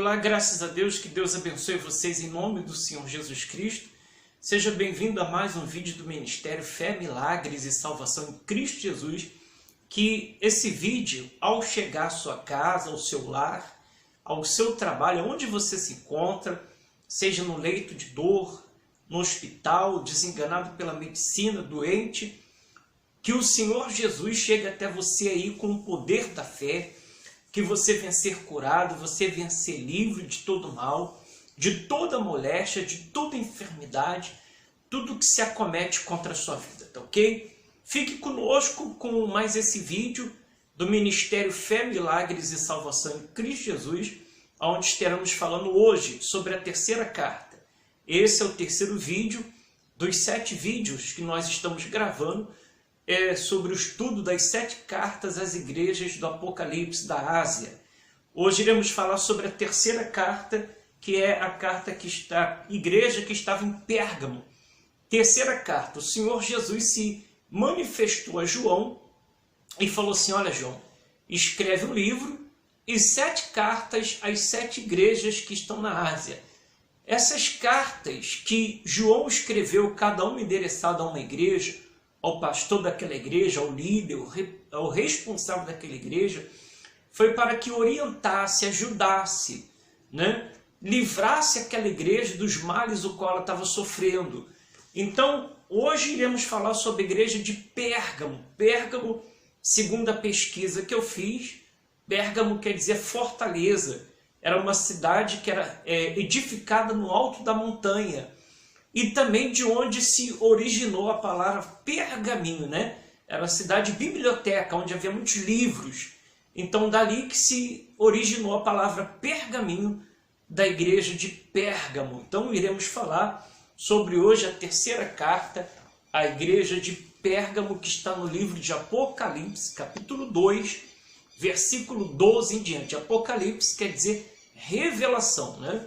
Olá, graças a Deus, que Deus abençoe vocês em nome do Senhor Jesus Cristo. Seja bem-vindo a mais um vídeo do Ministério Fé, Milagres e Salvação em Cristo Jesus. Que esse vídeo, ao chegar à sua casa, ao seu lar, ao seu trabalho, onde você se encontra, seja no leito de dor, no hospital, desenganado pela medicina, doente, que o Senhor Jesus chegue até você aí com o poder da fé, que você venha ser curado, você venha ser livre de todo mal, de toda moléstia, de toda enfermidade, tudo que se acomete contra a sua vida, tá ok? Fique conosco com mais esse vídeo do Ministério Fé, Milagres e Salvação em Cristo Jesus, onde estaremos falando hoje sobre a terceira carta. Esse é o terceiro vídeo dos 7 vídeos que nós estamos gravando sobre o estudo das 7 cartas às igrejas do Apocalipse da Ásia. Hoje iremos falar sobre a terceira carta, que é a carta que está, igreja que estava em Pérgamo. Terceira carta, o Senhor Jesus se manifestou a João e falou assim: olha, João, escreve um livro e 7 cartas às 7 igrejas que estão na Ásia. Essas cartas que João escreveu, cada uma endereçada a uma igreja, ao pastor daquela igreja, ao líder, ao responsável daquela igreja, foi para que orientasse, ajudasse, né? Livrasse aquela igreja dos males o qual ela estava sofrendo. Então, hoje iremos falar sobre a igreja de Pérgamo. Pérgamo, segundo a pesquisa que eu fiz, Pérgamo quer dizer fortaleza. Era uma cidade que era edificada no alto da montanha. E também de onde se originou a palavra pergaminho, né? Era uma cidade biblioteca, onde havia muitos livros. Então, dali que se originou a palavra pergaminho da igreja de Pérgamo. Então, iremos falar sobre hoje a terceira carta à igreja de Pérgamo, que está no livro de Apocalipse, capítulo 2, versículo 12 em diante. Apocalipse quer dizer revelação, né?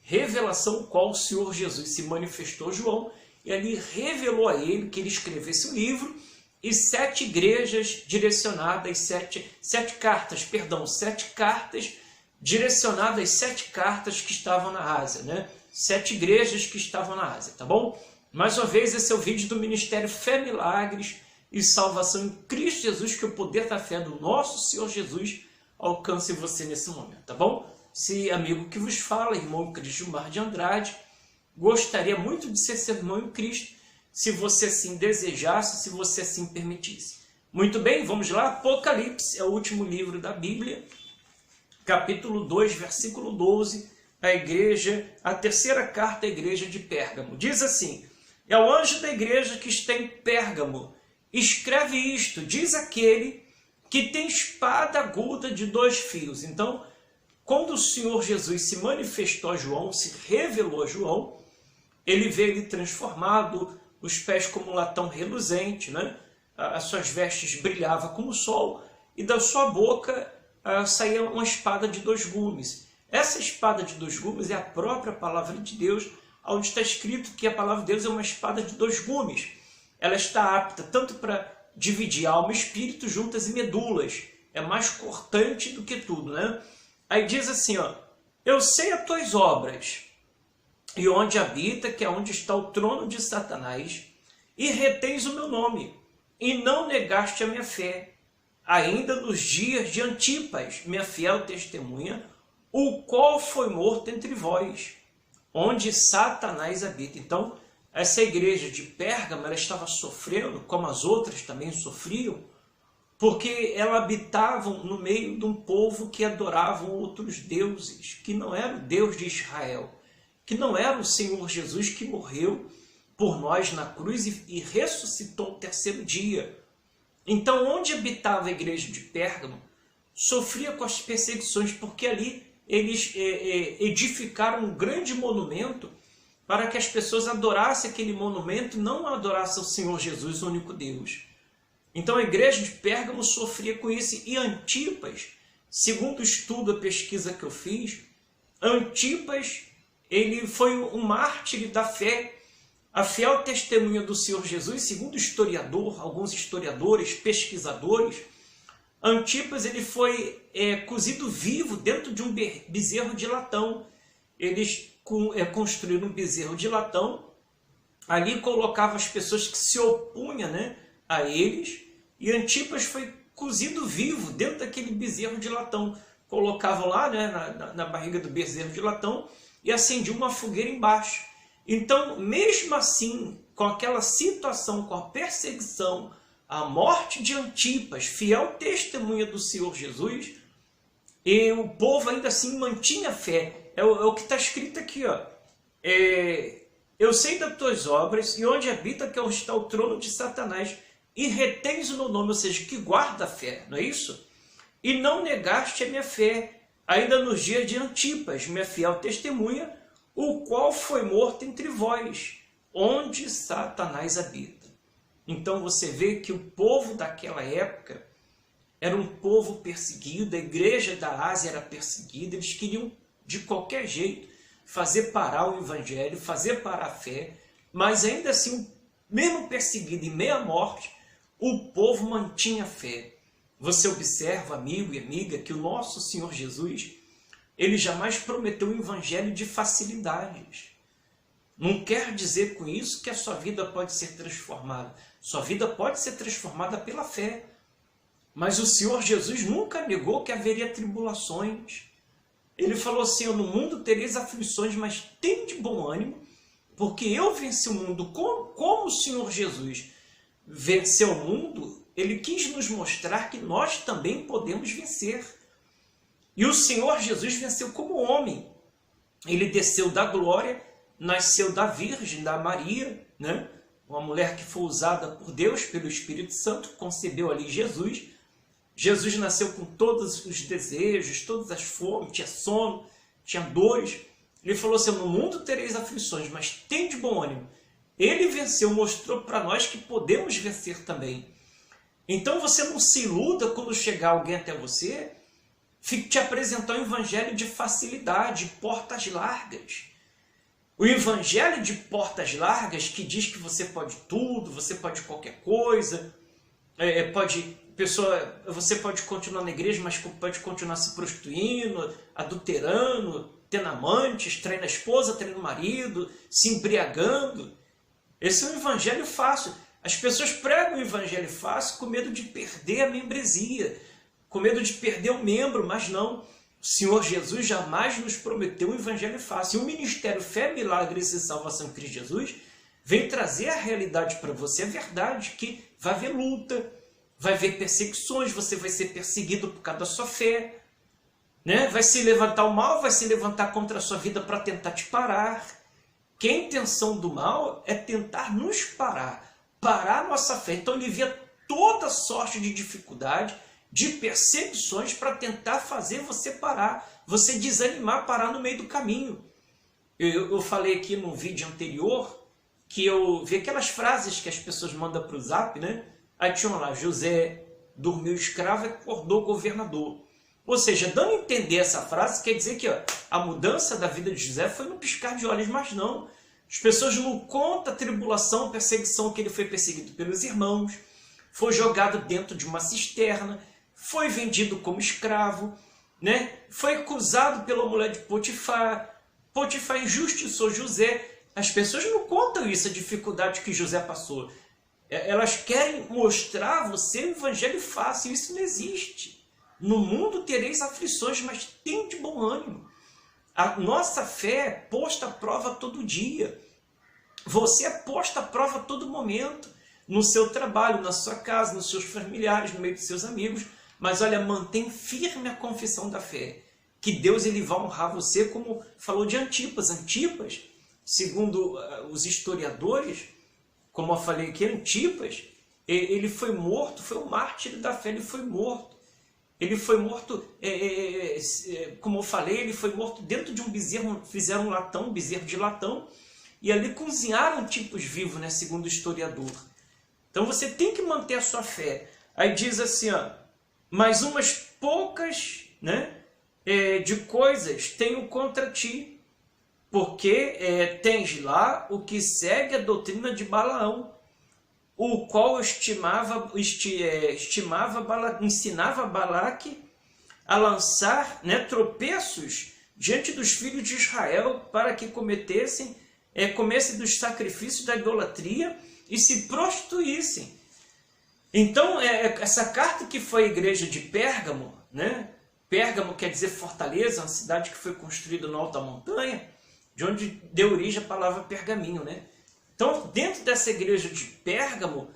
Revelação qual o Senhor Jesus se manifestou a João e ali revelou a ele que ele escrevesse um livro e 7 igrejas direcionadas, 7 cartas direcionadas às 7 cartas que estavam na Ásia, né? 7 igrejas que estavam na Ásia, tá bom? Mais uma vez, esse é o vídeo do Ministério Fé, Milagres e Salvação em Cristo Jesus, que o poder da fé do nosso Senhor Jesus alcance você nesse momento, tá bom? Esse amigo que vos fala, irmão Cristo Gilmar de Andrade, gostaria muito de ser seu irmão em Cristo, se você assim desejasse, se você assim permitisse. Muito bem, vamos lá. Apocalipse é o último livro da Bíblia, capítulo 2, versículo 12, a terceira carta à igreja de Pérgamo. Diz assim: é o anjo da igreja que está em Pérgamo, escreve isto, diz aquele que tem espada aguda de 2 fios. Então, quando o Senhor Jesus se manifestou a João, se revelou a João, ele vê ele transformado, os pés como um latão reluzente, né? As suas vestes brilhavam como o sol, e da sua boca saía uma espada de 2 gumes. Essa espada de 2 gumes é a própria palavra de Deus, onde está escrito que a palavra de Deus é uma espada de 2 gumes. Ela está apta tanto para dividir alma e espírito, juntas e medulas. É mais cortante do que tudo, né? Aí diz assim, ó: eu sei as tuas obras, e onde habita, que é onde está o trono de Satanás, e retens o meu nome, e não negaste a minha fé, ainda nos dias de Antipas, minha fiel testemunha, o qual foi morto entre vós, onde Satanás habita. Então, essa igreja de Pérgamo, ela estava sofrendo, como as outras também sofriam, porque elas habitavam no meio de um povo que adoravam outros deuses, que não era o Deus de Israel, que não era o Senhor Jesus que morreu por nós na cruz e ressuscitou no terceiro dia. Então, onde habitava a igreja de Pérgamo, sofria com as perseguições, porque ali eles edificaram um grande monumento para que as pessoas adorassem aquele monumento, não adorassem o Senhor Jesus, o único Deus. Então a igreja de Pérgamo sofria com isso. E Antipas, segundo o estudo, a pesquisa que eu fiz, Antipas, ele foi um mártir da fé, a fiel testemunha do Senhor Jesus, segundo alguns historiadores, pesquisadores, Antipas ele foi cozido vivo dentro de um bezerro de latão. Eles construíram um bezerro de latão, ali colocavam as pessoas que se opunham, né, a eles, e Antipas foi cozido vivo dentro daquele bezerro de latão. Colocavam lá, né, na barriga do bezerro de latão e acendiam uma fogueira embaixo. Então, mesmo assim, com aquela situação, com a perseguição, a morte de Antipas, fiel testemunha do Senhor Jesus, e o povo ainda assim mantinha a fé. É o que está escrito aqui, ó. Eu sei das tuas obras e onde habita que está o trono de Satanás, e retens o meu nome, ou seja, que guarda a fé, não é isso? E não negaste a minha fé, ainda nos dias de Antipas, minha fiel testemunha, o qual foi morto entre vós, onde Satanás habita. Então você vê que o povo daquela época era um povo perseguido, a igreja da Ásia era perseguida, eles queriam de qualquer jeito fazer parar o evangelho, fazer parar a fé, mas ainda assim, mesmo perseguido em meia morte, o povo mantinha a fé. Você observa, amigo e amiga, que o nosso Senhor Jesus, ele jamais prometeu um evangelho de facilidades. Não quer dizer com isso que a sua vida pode ser transformada. Sua vida pode ser transformada pela fé. Mas o Senhor Jesus nunca negou que haveria tribulações. Ele falou assim, no mundo tereis aflições, mas tende bom ânimo, porque eu venci o mundo. Como o Senhor Jesus venceu o mundo, ele quis nos mostrar que nós também podemos vencer. E o Senhor Jesus venceu como homem. Ele desceu da glória, nasceu da Virgem, da Maria, né? Uma mulher que foi usada por Deus, pelo Espírito Santo, concebeu ali Jesus. Jesus nasceu com todos os desejos, todas as fomes, tinha sono, tinha dores. Ele falou assim, no mundo tereis aflições, mas tende bom ânimo. Ele venceu, mostrou para nós que podemos vencer também. Então você não se iluda quando chegar alguém até você, fique te apresentar um evangelho de facilidade, portas largas. O evangelho de portas largas que diz que você pode tudo, você pode qualquer coisa, você pode continuar na igreja, mas pode continuar se prostituindo, adulterando, tendo amantes, traindo a esposa, traindo o marido, se embriagando. Esse é um evangelho fácil. As pessoas pregam o evangelho fácil com medo de perder a membresia, com medo de perder o membro, mas não. O Senhor Jesus jamais nos prometeu um evangelho fácil. E o Ministério Fé, Milagres e Salvação em Cristo Jesus vem trazer a realidade para você, a verdade, que vai haver luta, vai haver perseguições, você vai ser perseguido por causa da sua fé, né? Vai se levantar o mal, vai se levantar contra a sua vida para tentar te parar. Que a intenção do mal é tentar nos parar a nossa fé. Então ele via toda sorte de dificuldade, de perseguições para tentar fazer você parar, você desanimar, parar no meio do caminho. Eu falei aqui num vídeo anterior que eu vi aquelas frases que as pessoas mandam para o Zap, né? Aí tinha lá, José dormiu escravo e acordou governador. Ou seja, dando a entender essa frase, quer dizer que a mudança da vida de José foi no piscar de olhos, mas não. As pessoas não contam a tribulação, a perseguição que ele foi perseguido pelos irmãos, foi jogado dentro de uma cisterna, foi vendido como escravo, né? Foi acusado pela mulher de Potifar, Potifar injustiçou José. As pessoas não contam isso, a dificuldade que José passou. Elas querem mostrar a você o evangelho fácil, isso não existe. No mundo tereis aflições, mas tende bom ânimo. A nossa fé é posta à prova todo dia. Você é posta à prova a todo momento. No seu trabalho, na sua casa, nos seus familiares, no meio dos seus amigos. Mas olha, mantém firme a confissão da fé. Que Deus ele vai honrar você, como falou de Antipas. Antipas, segundo os historiadores, como eu falei aqui, Antipas, ele foi morto, foi um mártir da fé, ele foi morto. Ele foi morto, como eu falei, ele foi morto dentro de um bezerro, fizeram um latão, um bezerro de latão, e ali cozinharam tipos vivos, né, segundo o historiador. Então você tem que manter a sua fé. Aí diz assim, mas umas poucas, né, de coisas tenho contra ti, porque tens lá o que segue a doutrina de Balaão, o qual ensinava Balaque a lançar, né, tropeços diante dos filhos de Israel para que comessem dos sacrifícios da idolatria e se prostituíssem. Então, essa carta que foi à igreja de Pérgamo, né? Pérgamo quer dizer fortaleza, uma cidade que foi construída no alto da montanha, de onde deu origem a palavra pergaminho, né? Então, dentro dessa igreja de Pérgamo,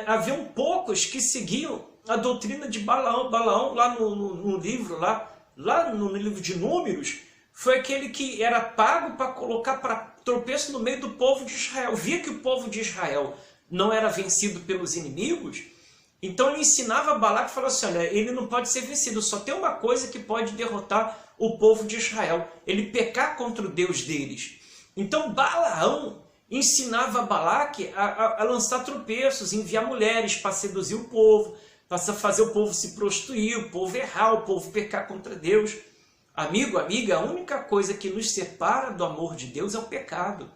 havia poucos que seguiam a doutrina de Balaão. Balaão, lá no livro, lá no livro de Números, foi aquele que era pago para colocar para tropeço no meio do povo de Israel. Via que o povo de Israel não era vencido pelos inimigos, então ele ensinava a Balaque e falou assim, olha, ele não pode ser vencido, só tem uma coisa que pode derrotar o povo de Israel, ele pecar contra o Deus deles. Então Balaão ensinava a Balaque a lançar tropeços, enviar mulheres para seduzir o povo, para fazer o povo se prostituir, o povo errar, o povo pecar contra Deus. Amigo, amiga, a única coisa que nos separa do amor de Deus é o pecado.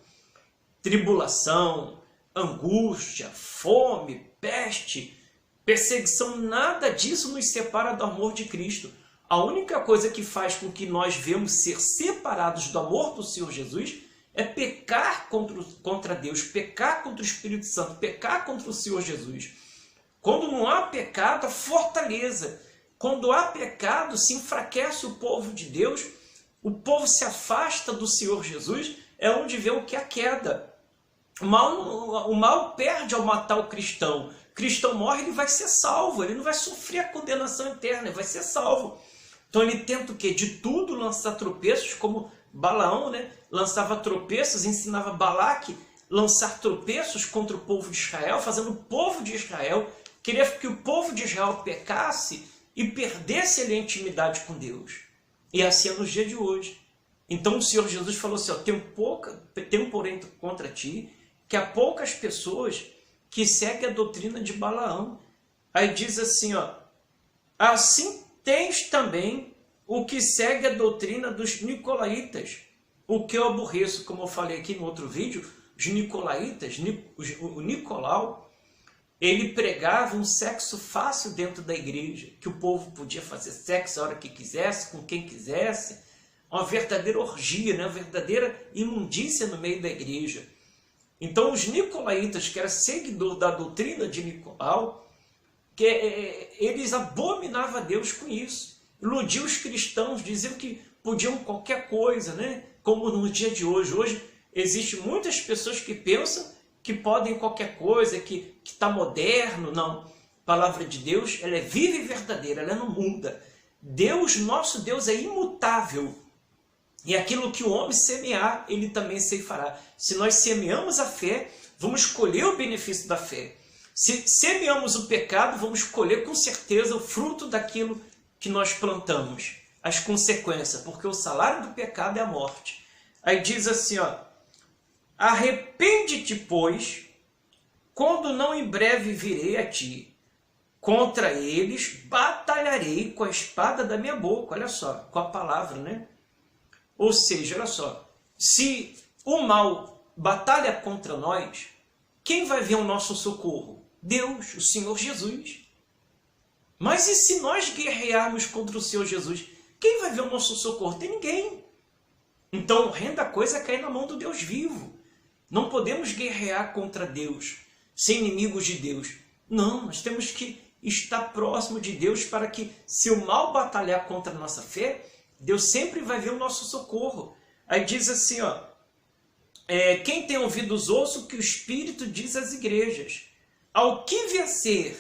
Tribulação, angústia, fome, peste, perseguição, nada disso nos separa do amor de Cristo. A única coisa que faz com que nós venhamos ser separados do amor do Senhor Jesus é pecar contra Deus, pecar contra o Espírito Santo, pecar contra o Senhor Jesus. Quando não há pecado, há fortaleza. Quando há pecado, se enfraquece o povo de Deus, o povo se afasta do Senhor Jesus, é onde vê o que é a queda. O mal perde ao matar o cristão. O cristão morre, ele vai ser salvo, ele não vai sofrer a condenação eterna, ele vai ser salvo. Então ele tenta o quê? De tudo lançar tropeços, como Balaão, né? Lançava tropeços, ensinava Balaque lançar tropeços contra o povo de Israel, fazendo o povo de Israel, queria que o povo de Israel pecasse e perdesse ali a intimidade com Deus. E assim é nos dias de hoje. Então o Senhor Jesus falou assim, ó, tenho porém contra ti, que há poucas pessoas que seguem a doutrina de Balaão. Aí diz assim, ó, assim tens também o que segue a doutrina dos nicolaítas, o que eu aborreço, como eu falei aqui no outro vídeo, os nicolaítas, o Nicolau, ele pregava um sexo fácil dentro da igreja, que o povo podia fazer sexo a hora que quisesse, com quem quisesse, uma verdadeira orgia, né? Uma verdadeira imundícia no meio da igreja. Então os nicolaítas, que eram seguidores da doutrina de Nicolau, eles abominavam a Deus com isso. Iludiam os cristãos, diziam que podiam qualquer coisa, né? Como no dia de hoje. Hoje existem muitas pessoas que pensam que podem qualquer coisa, que está moderno. Não. A palavra de Deus, ela é viva e verdadeira, ela não muda. Deus, nosso Deus, é imutável. E aquilo que o homem semear, ele também ceifará. Se nós semeamos a fé, vamos colher o benefício da fé. Se semeamos o pecado, vamos colher com certeza o fruto daquilo que nós plantamos. As consequências, porque o salário do pecado é a morte. Aí diz assim, ó, arrepende-te, pois, quando não em breve virei a ti. Contra eles batalharei com a espada da minha boca. Olha só, com a palavra, né? Ou seja, olha só, se o mal batalha contra nós, quem vai vir ao nosso socorro? Deus, o Senhor Jesus. Mas e se nós guerrearmos contra o Senhor Jesus? Quem vai ver o nosso socorro? Tem ninguém. Então, renda a coisa cair na mão do Deus vivo. Não podemos guerrear contra Deus, ser inimigos de Deus. Não, nós temos que estar próximo de Deus para que, se o mal batalhar contra a nossa fé, Deus sempre vai ver o nosso socorro. Aí diz assim, ó, quem tem ouvidos ouça o que o Espírito diz às igrejas. Ao que vencer,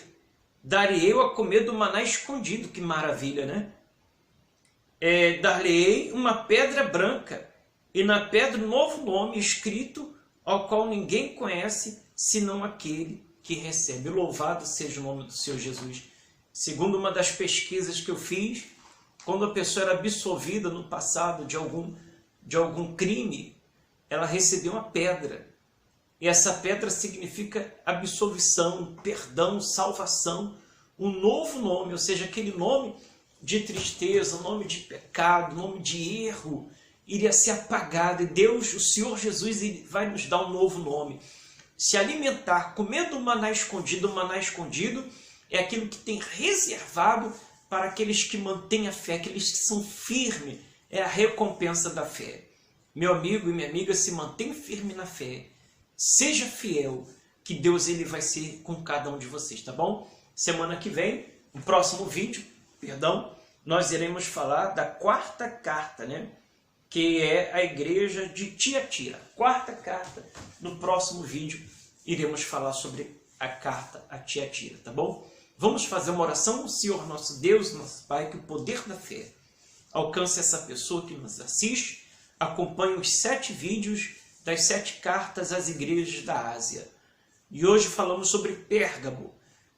darei eu a comer do maná escondido. Que maravilha, né? Dar-lhe-ei uma pedra branca, e na pedra um novo nome escrito, ao qual ninguém conhece, senão aquele que recebe. Louvado seja o nome do Senhor Jesus. Segundo uma das pesquisas que eu fiz, quando a pessoa era absolvida no passado de algum crime, ela recebeu uma pedra. E essa pedra significa absolvição, perdão, salvação, um novo nome, ou seja, aquele nome de tristeza, nome de pecado, nome de erro, iria ser apagado. E Deus, o Senhor Jesus, ele vai nos dar um novo nome. se alimentar, comendo o maná escondido é aquilo que tem reservado para aqueles que mantêm a fé, aqueles que são firmes, é a recompensa da fé. Meu amigo e minha amiga, se mantém firme na fé, seja fiel, que Deus ele vai ser com cada um de vocês, tá bom? Semana que vem, no próximo vídeo, nós iremos falar da quarta carta, né? Que é a igreja de Tiatira. Quarta carta, no próximo vídeo, iremos falar sobre a carta a Tiatira, tá bom? Vamos fazer uma oração, Senhor nosso Deus, nosso Pai, que o poder da fé alcance essa pessoa que nos assiste, acompanhe os 7 vídeos das 7 cartas às igrejas da Ásia. E hoje falamos sobre Pérgamo.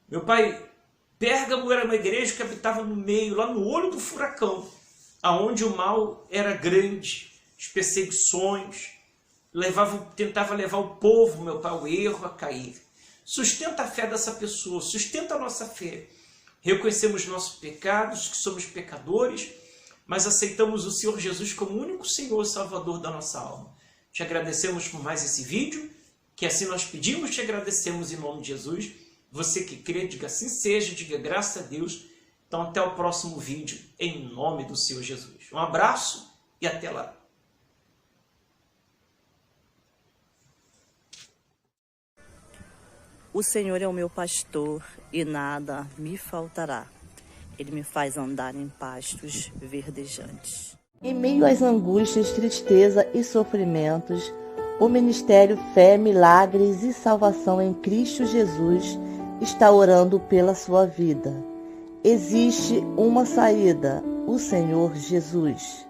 Meu Pai, Pérgamo era uma igreja que habitava no meio, lá no olho do furacão, aonde o mal era grande, as perseguições, tentava levar o povo, meu Pai, ao erro, a cair. Sustenta a fé dessa pessoa, sustenta a nossa fé. Reconhecemos nossos pecados, que somos pecadores, mas aceitamos o Senhor Jesus como o único Senhor e Salvador da nossa alma. Te agradecemos por mais esse vídeo, que assim nós pedimos, te agradecemos em nome de Jesus. Você que crê, diga assim seja, diga graças a Deus. Então até o próximo vídeo, em nome do Senhor Jesus. Um abraço e até lá. O Senhor é o meu pastor e nada me faltará. Ele me faz andar em pastos verdejantes. Em meio às angústias, tristeza e sofrimentos, o Ministério Fé, Milagres e Salvação em Cristo Jesus está orando pela sua vida. Existe uma saída, o Senhor Jesus.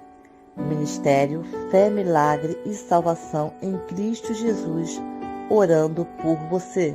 Ministério Fé, Milagre e Salvação em Cristo Jesus, orando por você.